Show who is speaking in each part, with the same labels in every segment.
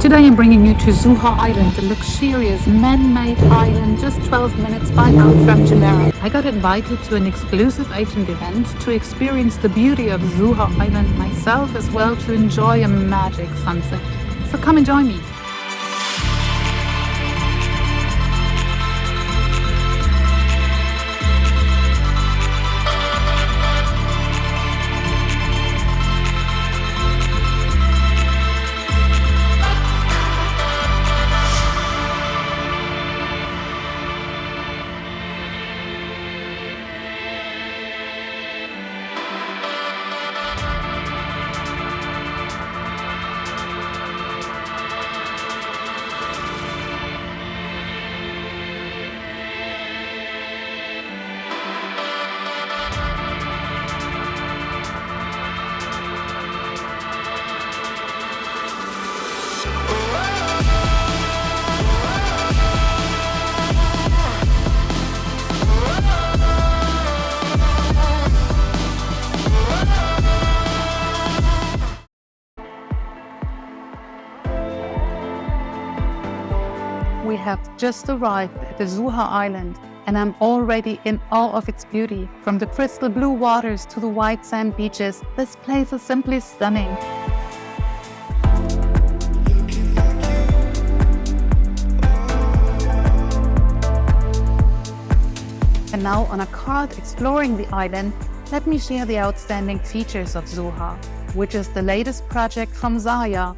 Speaker 1: Today I'm bringing you to Zuha Island, a luxurious man-made island just 12 minutes by boat from Jumeirah. I got invited to an exclusive agent event to experience the beauty of Zuha Island myself, as well to enjoy a magic sunset. So come and join me. We have just arrived at the Zuha Island, and I'm already in awe of its beauty. From the crystal blue waters to the white sand beaches, this place is simply stunning. And now, on a card exploring the island, let me share the outstanding features of Zuha, which is the latest project from Zaya,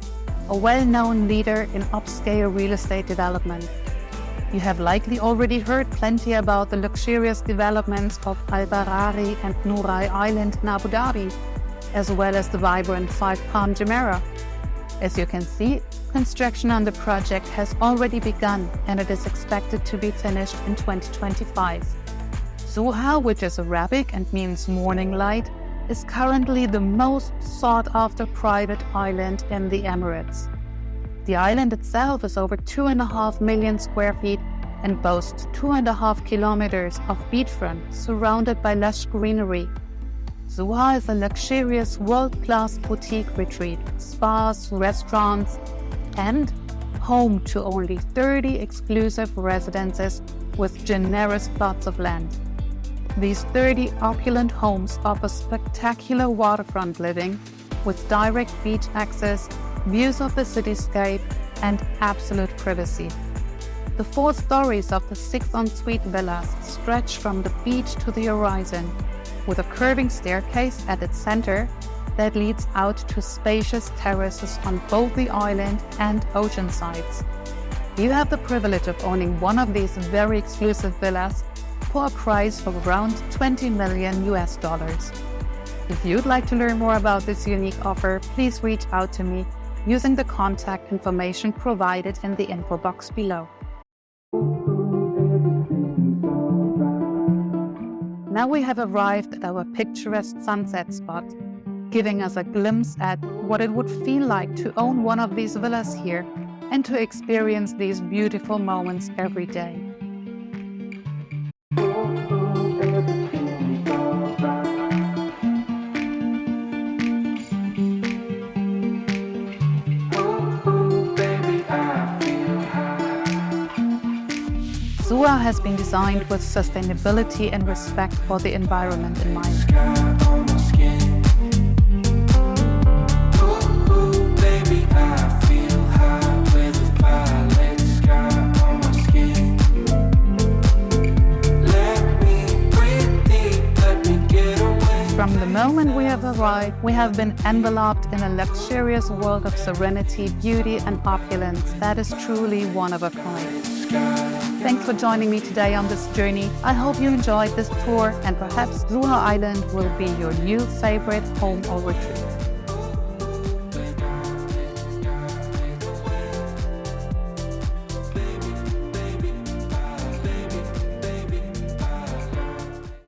Speaker 1: a well-known leader in upscale real estate development. You have likely already heard plenty about the luxurious developments of Al Barari and Zuha Island in Abu Dhabi, as well as the vibrant Five Palm Jumeirah. As you can see, construction on the project has already begun, and it is expected to be finished in 2025. Zuha, which is Arabic and means morning light, is currently the most sought-after private island in the Emirates. The island itself is over 2.5 million square feet and boasts 2.5 kilometers of beachfront surrounded by lush greenery. Zuha is a luxurious world-class boutique retreat, spas, restaurants, and home to only 30 exclusive residences with generous plots of land. These 30 opulent homes offer spectacular waterfront living with direct beach access, views of the cityscape, and absolute privacy. The 4 stories of the 6 ensuite villas stretch from the beach to the horizon, with a curving staircase at its center that leads out to spacious terraces on both the island and ocean sides. You have the privilege of owning one of these very exclusive villas for a price of around $20 million US. If you'd like to learn more about this unique offer, please reach out to me using the contact information provided in the info box below. Now we have arrived at our picturesque sunset spot, giving us a glimpse at what it would feel like to own one of these villas here and to experience these beautiful moments every day. Zuha has been designed with sustainability and respect for the environment in mind. From the moment we have arrived, we have been enveloped in a luxurious world of serenity, beauty, and opulence that is truly one of a kind. Thanks for joining me today on this journey. I hope you enjoyed this tour, and perhaps Zuha Island will be your new favorite home or retreat.